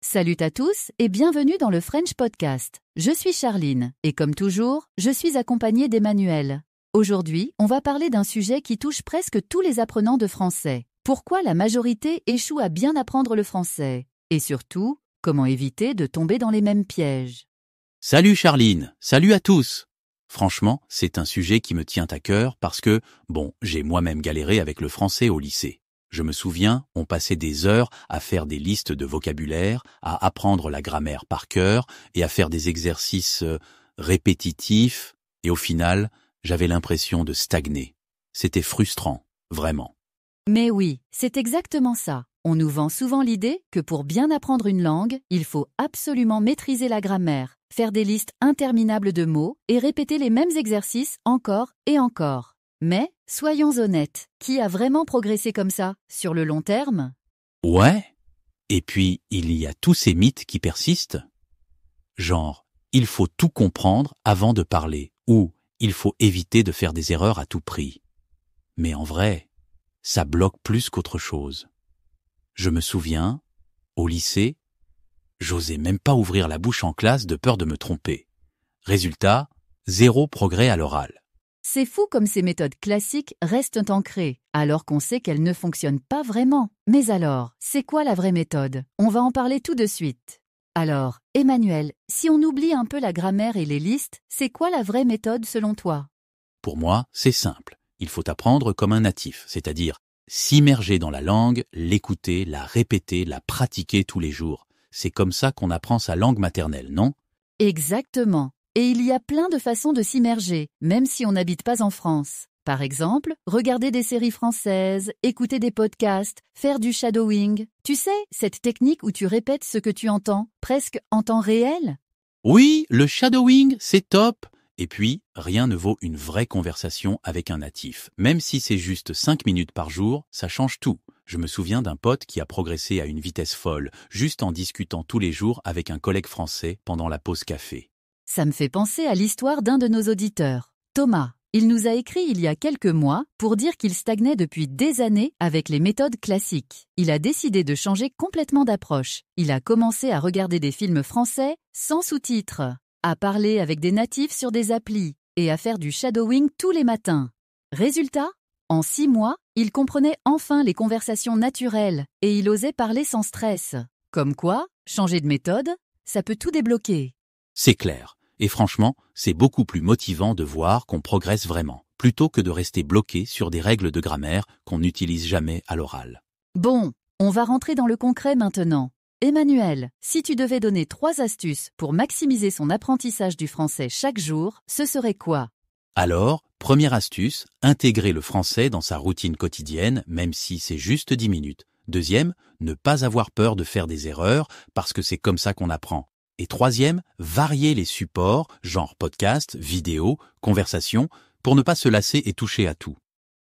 Salut à tous et bienvenue dans le French Podcast. Je suis Charline et comme toujours, je suis accompagnée d'Emmanuel. Aujourd'hui, on va parler d'un sujet qui touche presque tous les apprenants de français. Pourquoi la majorité échoue à bien apprendre le français? Et surtout, comment éviter de tomber dans les mêmes pièges? Salut Charline, salut à tous. Franchement, c'est un sujet qui me tient à cœur parce que, j'ai moi-même galéré avec le français au lycée. Je me souviens, on passait des heures à faire des listes de vocabulaire, à apprendre la grammaire par cœur et à faire des exercices répétitifs. Et au final, j'avais l'impression de stagner. C'était frustrant, vraiment. Mais oui, c'est exactement ça. On nous vend souvent l'idée que pour bien apprendre une langue, il faut absolument maîtriser la grammaire, faire des listes interminables de mots et répéter les mêmes exercices encore et encore. Mais, soyons honnêtes, qui a vraiment progressé comme ça, sur le long terme? Ouais. Et puis, il y a tous ces mythes qui persistent. Genre, il faut tout comprendre avant de parler, ou il faut éviter de faire des erreurs à tout prix. Mais en vrai, ça bloque plus qu'autre chose. Je me souviens, au lycée, j'osais même pas ouvrir la bouche en classe de peur de me tromper. Résultat, 0 progrès à l'oral. C'est fou comme ces méthodes classiques restent ancrées, alors qu'on sait qu'elles ne fonctionnent pas vraiment. Mais alors, c'est quoi la vraie méthode? On va en parler tout de suite. Alors, Emmanuel, si on oublie un peu la grammaire et les listes, c'est quoi la vraie méthode selon toi? Pour moi, c'est simple. Il faut apprendre comme un natif, c'est-à-dire s'immerger dans la langue, l'écouter, la répéter, la pratiquer tous les jours. C'est comme ça qu'on apprend sa langue maternelle, non? Exactement. Et il y a plein de façons de s'immerger, même si on n'habite pas en France. Par exemple, regarder des séries françaises, écouter des podcasts, faire du shadowing. Tu sais, cette technique où tu répètes ce que tu entends, presque en temps réel? Oui, le shadowing, c'est top. Et puis, rien ne vaut une vraie conversation avec un natif. Même si c'est juste 5 minutes par jour, ça change tout. Je me souviens d'un pote qui a progressé à une vitesse folle, juste en discutant tous les jours avec un collègue français pendant la pause café. Ça me fait penser à l'histoire d'un de nos auditeurs, Thomas. Il nous a écrit il y a quelques mois pour dire qu'il stagnait depuis des années avec les méthodes classiques. Il a décidé de changer complètement d'approche. Il a commencé à regarder des films français sans sous-titres, à parler avec des natifs sur des applis et à faire du shadowing tous les matins. Résultat, en 6 mois, il comprenait enfin les conversations naturelles et il osait parler sans stress. Comme quoi, changer de méthode, ça peut tout débloquer. C'est clair. Et franchement, c'est beaucoup plus motivant de voir qu'on progresse vraiment, plutôt que de rester bloqué sur des règles de grammaire qu'on n'utilise jamais à l'oral. Bon, on va rentrer dans le concret maintenant. Emmanuel, si tu devais donner 3 astuces pour maximiser son apprentissage du français chaque jour, ce serait quoi? Alors, première astuce, intégrer le français dans sa routine quotidienne, même si c'est juste 10 minutes. Deuxième, ne pas avoir peur de faire des erreurs, parce que c'est comme ça qu'on apprend. Et troisième, varier les supports, genre podcast, vidéo, conversation, pour ne pas se lasser et toucher à tout.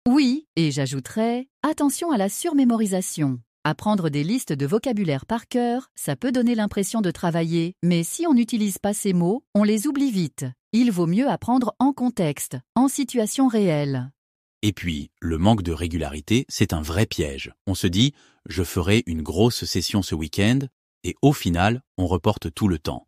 Oui, et j'ajouterais, attention à la surmémorisation. Apprendre des listes de vocabulaire par cœur, ça peut donner l'impression de travailler, mais si on n'utilise pas ces mots, on les oublie vite. Il vaut mieux apprendre en contexte, en situation réelle. Et puis, le manque de régularité, c'est un vrai piège. On se dit, je ferai une grosse session ce week-end, et au final, on reporte tout le temps.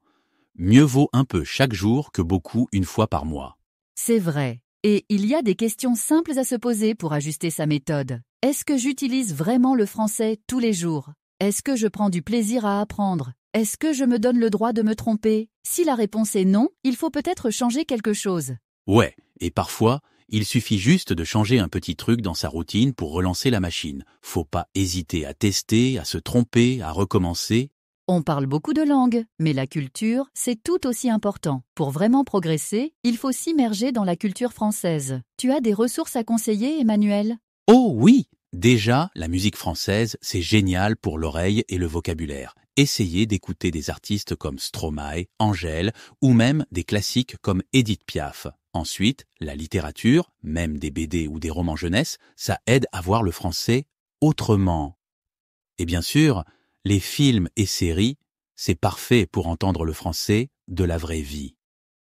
Mieux vaut un peu chaque jour que beaucoup une fois par mois. C'est vrai. Et il y a des questions simples à se poser pour ajuster sa méthode. Est-ce que j'utilise vraiment le français tous les jours? Est-ce que je prends du plaisir à apprendre? Est-ce que je me donne le droit de me tromper? Si la réponse est non, il faut peut-être changer quelque chose. Ouais, et parfois, il suffit juste de changer un petit truc dans sa routine pour relancer la machine. Faut pas hésiter à tester, à se tromper, à recommencer. On parle beaucoup de langues, mais la culture, c'est tout aussi important. Pour vraiment progresser, il faut s'immerger dans la culture française. Tu as des ressources à conseiller, Emmanuel? Oh oui! Déjà, la musique française, c'est génial pour l'oreille et le vocabulaire. Essayez d'écouter des artistes comme Stromae, Angèle ou même des classiques comme Édith Piaf. Ensuite, la littérature, même des BD ou des romans jeunesse, ça aide à voir le français autrement. Et bien sûr, les films et séries, c'est parfait pour entendre le français de la vraie vie.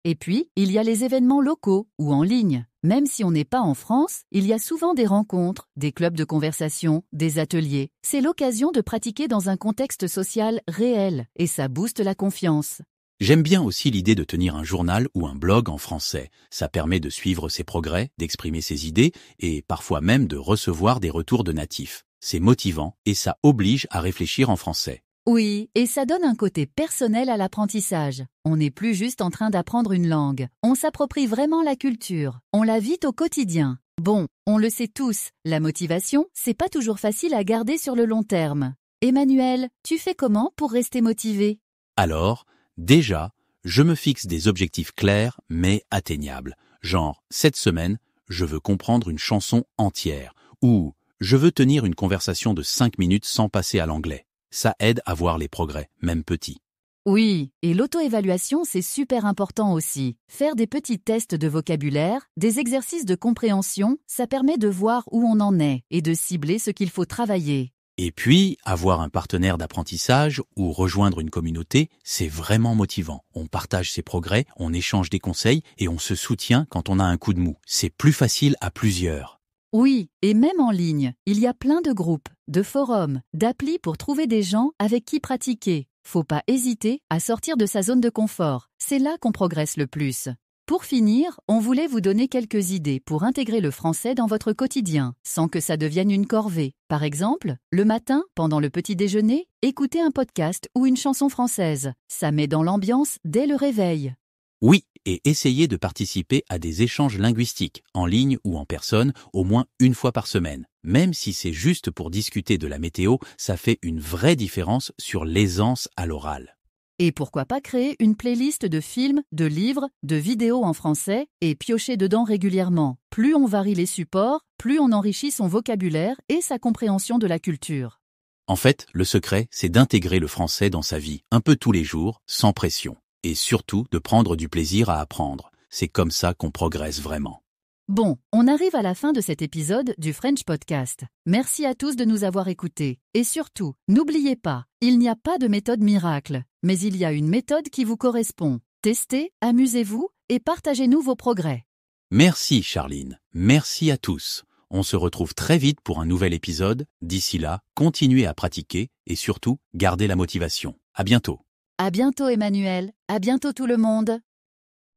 Et puis, il y a les événements locaux ou en ligne. Même si on n'est pas en France, il y a souvent des rencontres, des clubs de conversation, des ateliers. C'est l'occasion de pratiquer dans un contexte social réel et ça booste la confiance. J'aime bien aussi l'idée de tenir un journal ou un blog en français. Ça permet de suivre ses progrès, d'exprimer ses idées et parfois même de recevoir des retours de natifs. C'est motivant et ça oblige à réfléchir en français. Oui, et ça donne un côté personnel à l'apprentissage. On n'est plus juste en train d'apprendre une langue. On s'approprie vraiment la culture. On la vit au quotidien. Bon, on le sait tous, la motivation, c'est pas toujours facile à garder sur le long terme. Emmanuel, tu fais comment pour rester motivé? Alors, déjà, je me fixe des objectifs clairs mais atteignables. Genre, cette semaine, je veux comprendre une chanson entière. Ou, je veux tenir une conversation de 5 minutes sans passer à l'anglais. Ça aide à voir les progrès, même petits. Oui, et l'auto-évaluation, c'est super important aussi. Faire des petits tests de vocabulaire, des exercices de compréhension, ça permet de voir où on en est et de cibler ce qu'il faut travailler. Et puis, avoir un partenaire d'apprentissage ou rejoindre une communauté, c'est vraiment motivant. On partage ses progrès, on échange des conseils et on se soutient quand on a un coup de mou. C'est plus facile à plusieurs. Oui, et même en ligne, il y a plein de groupes, de forums, d'applis pour trouver des gens avec qui pratiquer. Faut pas hésiter à sortir de sa zone de confort. C'est là qu'on progresse le plus. Pour finir, on voulait vous donner quelques idées pour intégrer le français dans votre quotidien, sans que ça devienne une corvée. Par exemple, le matin, pendant le petit déjeuner, écoutez un podcast ou une chanson française. Ça met dans l'ambiance dès le réveil. Oui, et essayez de participer à des échanges linguistiques, en ligne ou en personne, au moins une fois par semaine. Même si c'est juste pour discuter de la météo, ça fait une vraie différence sur l'aisance à l'oral. Et pourquoi pas créer une playlist de films, de livres, de vidéos en français et piocher dedans régulièrement. Plus on varie les supports, plus on enrichit son vocabulaire et sa compréhension de la culture. En fait, le secret, c'est d'intégrer le français dans sa vie, un peu tous les jours, sans pression. Et surtout, de prendre du plaisir à apprendre. C'est comme ça qu'on progresse vraiment. Bon, on arrive à la fin de cet épisode du French Podcast. Merci à tous de nous avoir écoutés. Et surtout, n'oubliez pas, il n'y a pas de méthode miracle, mais il y a une méthode qui vous correspond. Testez, amusez-vous et partagez-nous vos progrès. Merci Charline, merci à tous. On se retrouve très vite pour un nouvel épisode. D'ici là, continuez à pratiquer et surtout, gardez la motivation. À bientôt. À bientôt Emmanuel, à bientôt tout le monde.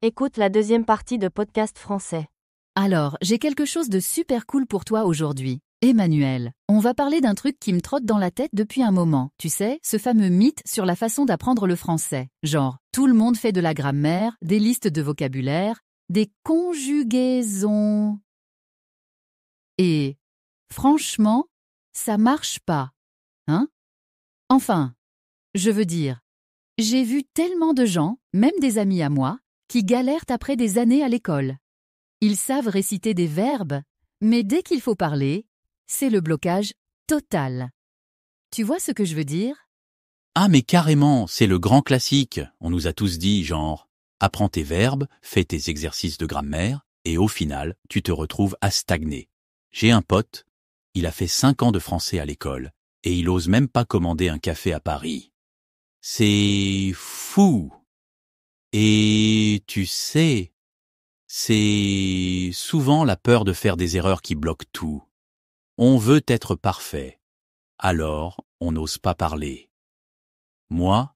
Écoute la deuxième partie de Podcast français. Alors, j'ai quelque chose de super cool pour toi aujourd'hui. Emmanuel, on va parler d'un truc qui me trotte dans la tête depuis un moment. Tu sais, ce fameux mythe sur la façon d'apprendre le français. Genre, tout le monde fait de la grammaire, des listes de vocabulaire, des conjugaisons. Et, franchement, ça marche pas. Hein? Enfin, je veux dire, j'ai vu tellement de gens, même des amis à moi, qui galèrent après des années à l'école. Ils savent réciter des verbes, mais dès qu'il faut parler, c'est le blocage total. Tu vois ce que je veux dire? Ah mais carrément, c'est le grand classique. On nous a tous dit genre, apprends tes verbes, fais tes exercices de grammaire, et au final, tu te retrouves à stagner. J'ai un pote, il a fait 5 ans de français à l'école, et il ose même pas commander un café à Paris. C'est fou. Et tu sais, c'est souvent la peur de faire des erreurs qui bloque tout. On veut être parfait. Alors, on n'ose pas parler. Moi,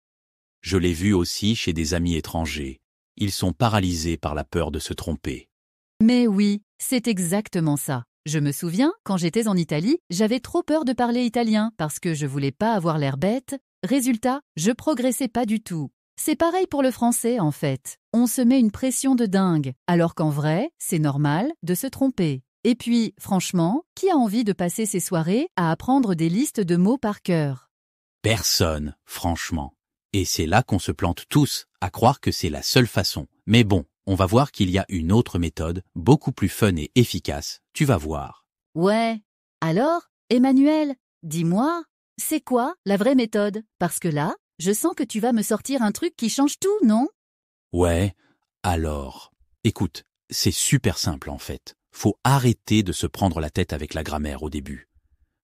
je l'ai vu aussi chez des amis étrangers. Ils sont paralysés par la peur de se tromper. Mais oui, c'est exactement ça. Je me souviens, quand j'étais en Italie, j'avais trop peur de parler italien parce que je voulais pas avoir l'air bête. Résultat, je progressais pas du tout. C'est pareil pour le français, en fait. On se met une pression de dingue, alors qu'en vrai, c'est normal de se tromper. Et puis, franchement, qui a envie de passer ses soirées à apprendre des listes de mots par cœur? Personne, franchement. Et c'est là qu'on se plante tous, à croire que c'est la seule façon. Mais bon, on va voir qu'il y a une autre méthode, beaucoup plus fun et efficace. Tu vas voir. Ouais. Alors, Emmanuel, dis-moi, c'est quoi la vraie méthode? Parce que là, je sens que tu vas me sortir un truc qui change tout, non? Ouais, alors, écoute, c'est super simple en fait. Faut arrêter de se prendre la tête avec la grammaire au début.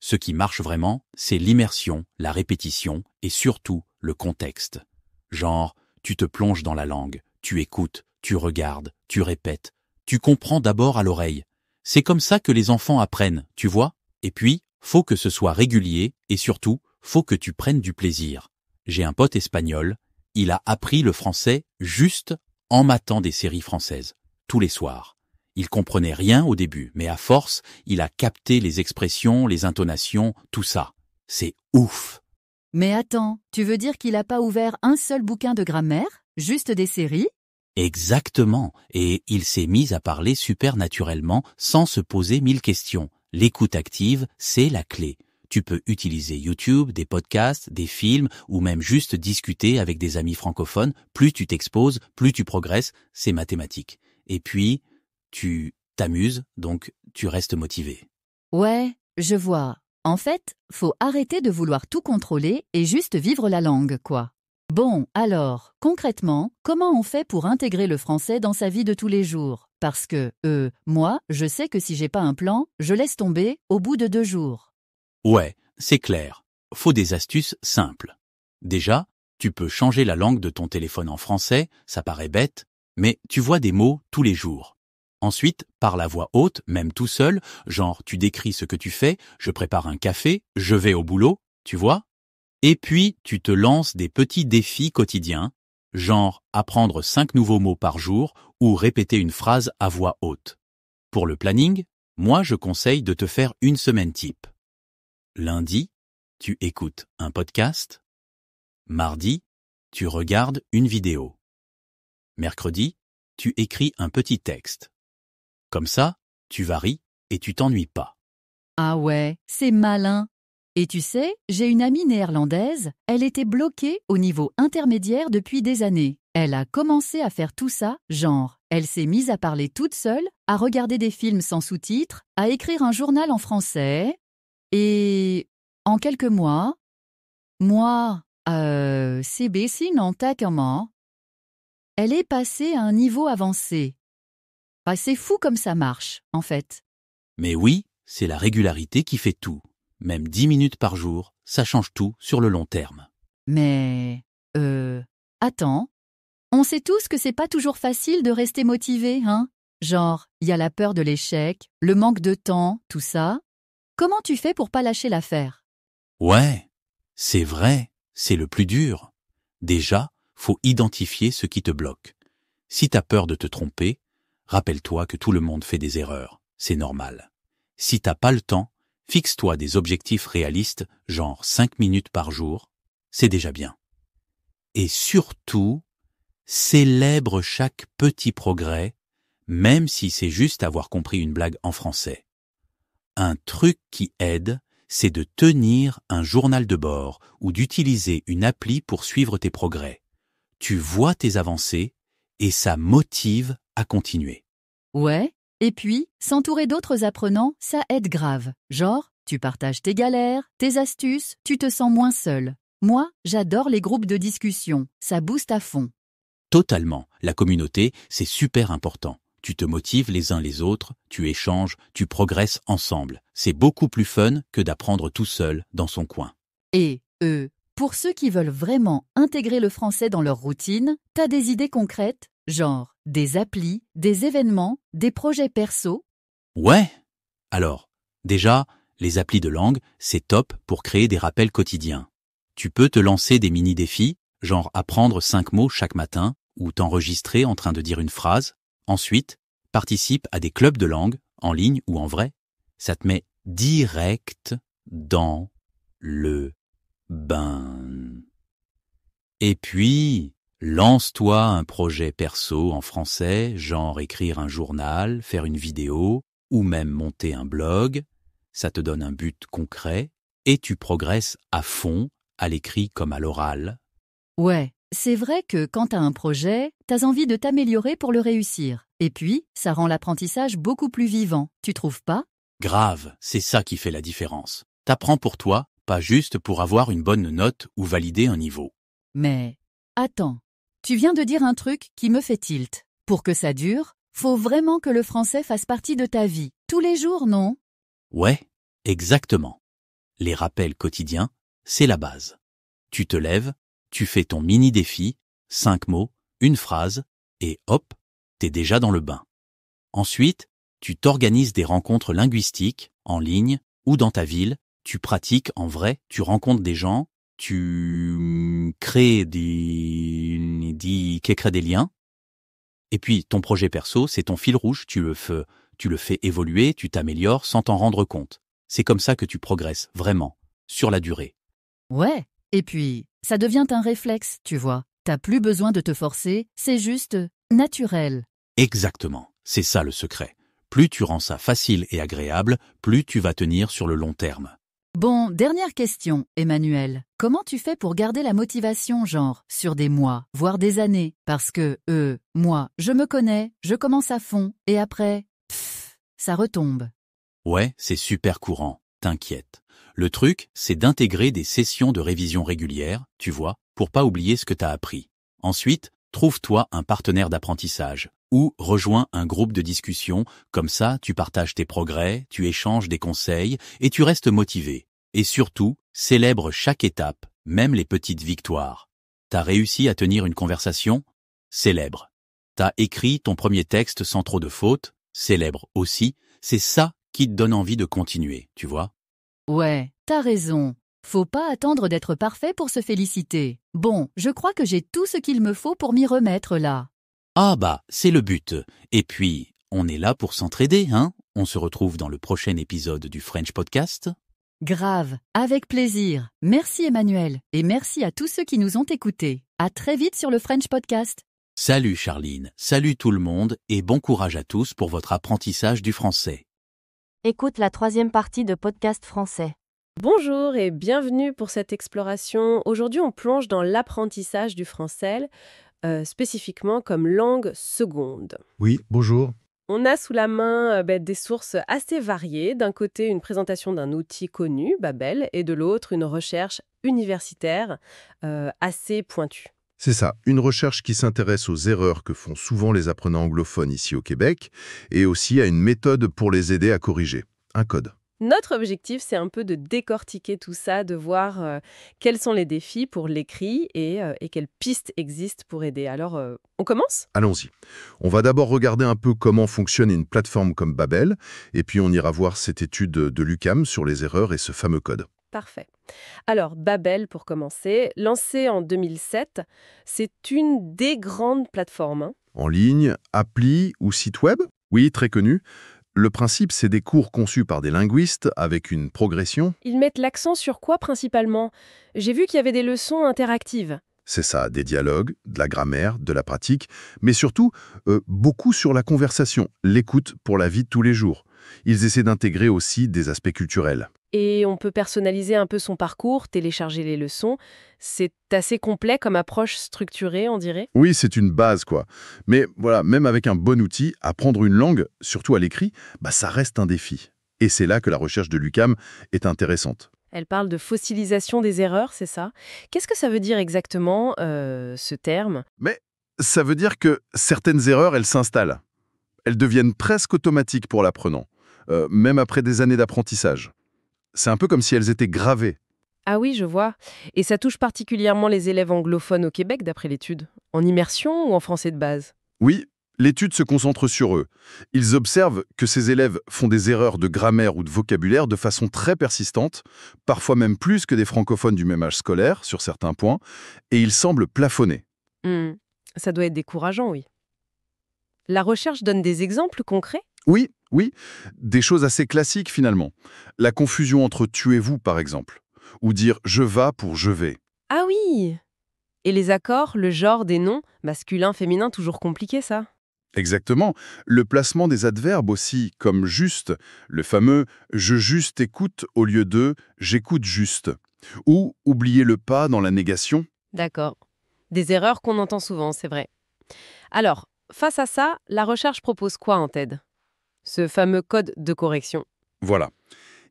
Ce qui marche vraiment, c'est l'immersion, la répétition et surtout le contexte. Genre, tu te plonges dans la langue, tu écoutes, tu regardes, tu répètes. Tu comprends d'abord à l'oreille. C'est comme ça que les enfants apprennent, tu vois? Et puis, faut que ce soit régulier et surtout, faut que tu prennes du plaisir. J'ai un pote espagnol, il a appris le français juste en matant des séries françaises, tous les soirs. Il comprenait rien au début, mais à force, il a capté les expressions, les intonations, tout ça. C'est ouf! Mais attends, tu veux dire qu'il n'a pas ouvert un seul bouquin de grammaire? Juste des séries? Exactement, et il s'est mis à parler super naturellement sans se poser 1000 questions. L'écoute active, c'est la clé. Tu peux utiliser YouTube, des podcasts, des films ou même juste discuter avec des amis francophones. Plus tu t'exposes, plus tu progresses, c'est mathématique. Et puis, tu t'amuses, donc tu restes motivé. Ouais, je vois. En fait, faut arrêter de vouloir tout contrôler et juste vivre la langue, quoi. Bon, alors, concrètement, comment on fait pour intégrer le français dans sa vie de tous les jours? Parce que, moi, je sais que si j'ai pas un plan, je laisse tomber au bout de 2 jours. Ouais, c'est clair. Faut des astuces simples. Déjà, tu peux changer la langue de ton téléphone en français, ça paraît bête, mais tu vois des mots tous les jours. Ensuite, parle à voix haute, même tout seul, genre tu décris ce que tu fais, je prépare un café, je vais au boulot, tu vois? Et puis, tu te lances des petits défis quotidiens, genre apprendre 5 nouveaux mots par jour ou répéter une phrase à voix haute. Pour le planning, moi je conseille de te faire une semaine type. Lundi, tu écoutes un podcast. Mardi, tu regardes une vidéo. Mercredi, tu écris un petit texte. Comme ça, tu varies et tu t'ennuies pas. Ah ouais, c'est malin. Et tu sais, j'ai une amie néerlandaise, elle était bloquée au niveau intermédiaire depuis des années. Elle a commencé à faire tout ça, genre, elle s'est mise à parler toute seule, à regarder des films sans sous-titres, à écrire un journal en français, et en quelques mois, c'est baissé non comment? Elle est passée à un niveau avancé. Bah, c'est fou comme ça marche, en fait. Mais oui, c'est la régularité qui fait tout. Même 10 minutes par jour, ça change tout sur le long terme. Mais, attends. On sait tous que c'est pas toujours facile de rester motivé, hein? Genre, il y a la peur de l'échec, le manque de temps, tout ça. Comment tu fais pour pas lâcher l'affaire? Ouais, c'est vrai, c'est le plus dur. Déjà, faut identifier ce qui te bloque. Si t'as peur de te tromper, rappelle-toi que tout le monde fait des erreurs, c'est normal. Si t'as pas le temps, fixe-toi des objectifs réalistes, genre 5 minutes par jour, c'est déjà bien. Et surtout, célèbre chaque petit progrès, même si c'est juste avoir compris une blague en français. Un truc qui aide, c'est de tenir un journal de bord ou d'utiliser une appli pour suivre tes progrès. Tu vois tes avancées et ça motive à continuer. Ouais, et puis, s'entourer d'autres apprenants, ça aide grave. Genre, tu partages tes galères, tes astuces, tu te sens moins seul. Moi, j'adore les groupes de discussion, ça booste à fond. Totalement, la communauté, c'est super important. Tu te motives les uns les autres, tu échanges, tu progresses ensemble. C'est beaucoup plus fun que d'apprendre tout seul dans son coin. Et, pour ceux qui veulent vraiment intégrer le français dans leur routine, t'as des idées concrètes? Genre, des applis, des événements, des projets perso? Ouais! Alors, déjà, les applis de langue, c'est top pour créer des rappels quotidiens. Tu peux te lancer des mini-défis, genre apprendre 5 mots chaque matin, ou t'enregistrer en train de dire une phrase. Ensuite, participe à des clubs de langue, en ligne ou en vrai. Ça te met direct dans le bain. Et puis, lance-toi un projet perso en français, genre écrire un journal, faire une vidéo, ou même monter un blog. Ça te donne un but concret et tu progresses à fond, à l'écrit comme à l'oral. Ouais, c'est vrai que quand t'as un projet, t'as envie de t'améliorer pour le réussir. Et puis, ça rend l'apprentissage beaucoup plus vivant, tu trouves pas? Grave, c'est ça qui fait la différence. T'apprends pour toi, pas juste pour avoir une bonne note ou valider un niveau. Mais, attends, tu viens de dire un truc qui me fait tilt. Pour que ça dure, faut vraiment que le français fasse partie de ta vie, tous les jours, non? Ouais, exactement. Les rappels quotidiens, c'est la base. Tu te lèves, tu fais ton mini-défi, 5 mots, une phrase, et hop, t'es déjà dans le bain. Ensuite, tu t'organises des rencontres linguistiques, en ligne ou dans ta ville, tu pratiques en vrai, tu rencontres des gens, tu crées des liens. Et puis, ton projet perso, c'est ton fil rouge, tu le fais évoluer, tu t'améliores sans t'en rendre compte. C'est comme ça que tu progresses, vraiment, sur la durée. Ouais, et puis, ça devient un réflexe, tu vois. T'as plus besoin de te forcer, c'est juste naturel. Exactement, c'est ça le secret. Plus tu rends ça facile et agréable, plus tu vas tenir sur le long terme. Bon, dernière question, Emmanuel. Comment tu fais pour garder la motivation, genre, sur des mois, voire des années? Parce que, moi, je me connais, je commence à fond, et après, ça retombe. Ouais, c'est super courant, t'inquiète. Le truc, c'est d'intégrer des sessions de révision régulières, tu vois, pour pas oublier ce que t'as appris. Ensuite, trouve-toi un partenaire d'apprentissage ou rejoins un groupe de discussion, comme ça tu partages tes progrès, tu échanges des conseils et tu restes motivé. Et surtout, célèbre chaque étape, même les petites victoires. T'as réussi à tenir une conversation? Célèbre. T'as écrit ton premier texte sans trop de fautes? Célèbre aussi. C'est ça qui te donne envie de continuer, tu vois? Ouais, t'as raison. Faut pas attendre d'être parfait pour se féliciter. Bon, je crois que j'ai tout ce qu'il me faut pour m'y remettre là. Ah bah, c'est le but. Et puis, on est là pour s'entraider, hein? On se retrouve dans le prochain épisode du French Podcast. Grave, avec plaisir. Merci Emmanuel, et merci à tous ceux qui nous ont écoutés. À très vite sur le French Podcast. Salut Charline, salut tout le monde et bon courage à tous pour votre apprentissage du français. Écoute la troisième partie de Podcast Français. Bonjour et bienvenue pour cette exploration. Aujourd'hui, on plonge dans l'apprentissage du français, spécifiquement comme langue seconde. Oui, bonjour. On a sous la main des sources assez variées. D'un côté, une présentation d'un outil connu, Babel, et de l'autre, une recherche universitaire assez pointue. C'est ça, une recherche qui s'intéresse aux erreurs que font souvent les apprenants anglophones ici au Québec, et aussi à une méthode pour les aider à corriger, un code. Notre objectif, c'est un peu de décortiquer tout ça, de voir quels sont les défis pour l'écrit et quelles pistes existent pour aider. Alors, on commence ? Allons-y. On va d'abord regarder un peu comment fonctionne une plateforme comme Babel, et puis on ira voir cette étude de l'UQAM sur les erreurs et ce fameux code. Parfait. Alors, Babel, pour commencer, lancé en 2007, c'est une des grandes plateformes. En ligne, appli ou site web? Oui, très connu. Le principe, c'est des cours conçus par des linguistes avec une progression. Ils mettent l'accent sur quoi principalement? J'ai vu qu'il y avait des leçons interactives. C'est ça, des dialogues, de la grammaire, de la pratique, mais surtout, beaucoup sur la conversation, l'écoute pour la vie de tous les jours. Ils essaient d'intégrer aussi des aspects culturels. Et on peut personnaliser un peu son parcours, télécharger les leçons. C'est assez complet comme approche structurée, on dirait. Oui, c'est une base, quoi. Mais voilà, même avec un bon outil, apprendre une langue, surtout à l'écrit, ça reste un défi. Et c'est là que la recherche de l'UQAM est intéressante. Elle parle de fossilisation des erreurs, c'est ça? Qu'est-ce que ça veut dire exactement, ce terme? Mais ça veut dire que certaines erreurs, elles s'installent. Elles deviennent presque automatiques pour l'apprenant, même après des années d'apprentissage. C'est un peu comme si elles étaient gravées. Ah oui, je vois. Et ça touche particulièrement les élèves anglophones au Québec, d'après l'étude. En immersion ou en français de base? Oui, l'étude se concentre sur eux. Ils observent que ces élèves font des erreurs de grammaire ou de vocabulaire de façon très persistante, parfois même plus que des francophones du même âge scolaire, sur certains points, et ils semblent plafonner. Ça doit être décourageant, oui. La recherche donne des exemples concrets? Oui, des choses assez classiques finalement. La confusion entre tu et vous, par exemple, ou dire je vas pour je vais. Ah oui! Et les accords, le genre des noms, masculin, féminin, toujours compliqué ça? Exactement. Le placement des adverbes aussi, comme juste, le fameux « je juste écoute » au lieu de « j'écoute juste ». Ou oublier le pas dans la négation. D'accord. Des erreurs qu'on entend souvent, c'est vrai. Alors, face à ça, la recherche propose quoi en TED? Ce fameux code de correction. Voilà.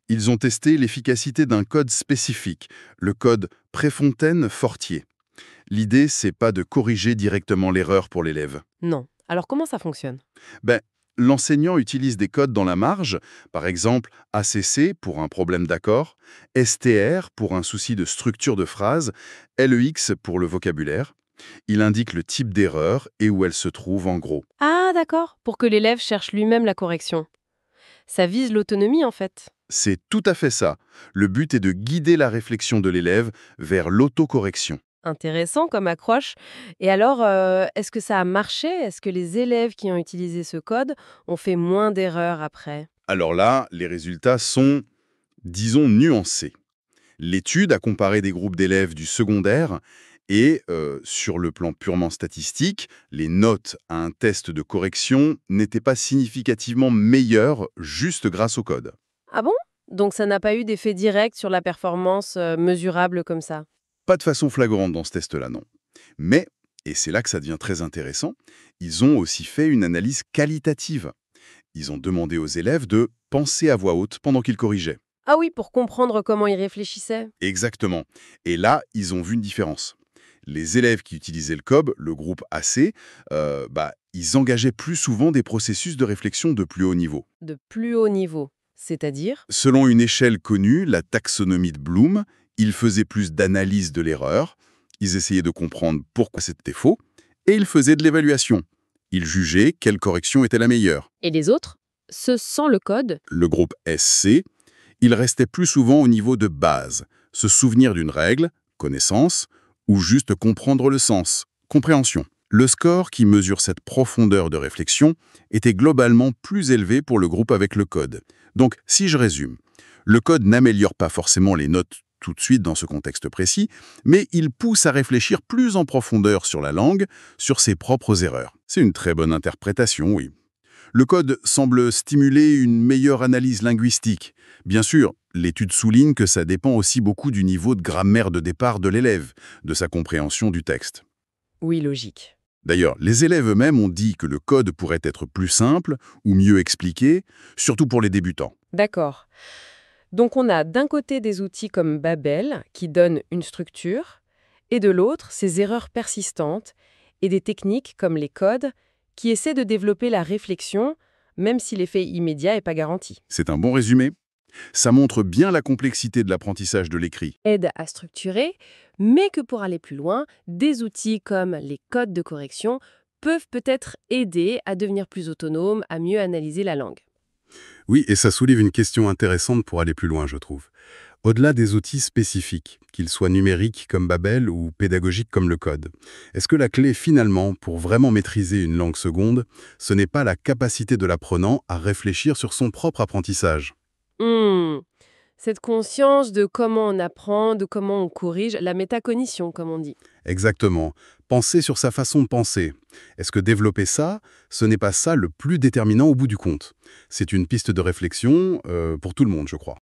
Ils ont testé l'efficacité d'un code spécifique, le code Préfontaine-Fortier. L'idée, c'est pas de corriger directement l'erreur pour l'élève. Non. Alors comment ça fonctionne? L'enseignant utilise des codes dans la marge, par exemple ACC pour un problème d'accord, STR pour un souci de structure de phrase, LEX pour le vocabulaire. Il indique le type d'erreur et où elle se trouve en gros. Ah, d'accord, pour que l'élève cherche lui-même la correction. Ça vise l'autonomie, en fait. C'est tout à fait ça. Le but est de guider la réflexion de l'élève vers l'autocorrection. Intéressant comme accroche. Et alors, est-ce que ça a marché? Est-ce que les élèves qui ont utilisé ce code ont fait moins d'erreurs après? Alors là, les résultats sont, disons, nuancés. L'étude a comparé des groupes d'élèves du secondaire et, sur le plan purement statistique, les notes à un test de correction n'étaient pas significativement meilleures juste grâce au code. Ah bon? Donc ça n'a pas eu d'effet direct sur la performance mesurable comme ça? Pas de façon flagrante dans ce test-là, non. Mais, et c'est là que ça devient très intéressant, ils ont aussi fait une analyse qualitative. Ils ont demandé aux élèves de penser à voix haute pendant qu'ils corrigeaient. Ah oui, pour comprendre comment ils réfléchissaient. Exactement. Et là, ils ont vu une différence. Les élèves qui utilisaient le COB, le groupe AC, ils engageaient plus souvent des processus de réflexion de plus haut niveau. De plus haut niveau. C'est-à-dire? Selon une échelle connue, la taxonomie de Bloom, ils faisaient plus d'analyse de l'erreur, ils essayaient de comprendre pourquoi c'était faux, et ils faisaient de l'évaluation. Ils jugeaient quelle correction était la meilleure. Et les autres? Ceux sans le code? Le groupe SC, il restait plus souvent au niveau de base, se souvenir d'une règle, connaissance, ou juste comprendre le sens, compréhension. Le score qui mesure cette profondeur de réflexion était globalement plus élevé pour le groupe avec le code. Donc, si je résume, le code n'améliore pas forcément les notes tout de suite dans ce contexte précis, mais il pousse à réfléchir plus en profondeur sur la langue, sur ses propres erreurs. C'est une très bonne interprétation, oui. Le code semble stimuler une meilleure analyse linguistique. Bien sûr, l'étude souligne que ça dépend aussi beaucoup du niveau de grammaire de départ de l'élève, de sa compréhension du texte. Oui, logique. D'ailleurs, les élèves eux-mêmes ont dit que le code pourrait être plus simple ou mieux expliqué, surtout pour les débutants. D'accord. Donc on a d'un côté des outils comme Babel qui donnent une structure, et de l'autre ces erreurs persistantes et des techniques comme les codes qui essaient de développer la réflexion, même si l'effet immédiat n'est pas garanti. C'est un bon résumé. Ça montre bien la complexité de l'apprentissage de l'écrit. Aide à structurer, mais que pour aller plus loin, des outils comme les codes de correction peuvent peut-être aider à devenir plus autonome, à mieux analyser la langue. Oui, et ça soulève une question intéressante pour aller plus loin, je trouve. Au-delà des outils spécifiques, qu'ils soient numériques comme Babel ou pédagogiques comme le code, est-ce que la clé finalement, pour vraiment maîtriser une langue seconde, ce n'est pas la capacité de l'apprenant à réfléchir sur son propre apprentissage? Cette conscience de comment on apprend, de comment on corrige, la métacognition, comme on dit. Exactement. Penser sur sa façon de penser. Est-ce que développer ça, ce n'est pas ça le plus déterminant au bout du compte? C'est une piste de réflexion pour tout le monde, je crois.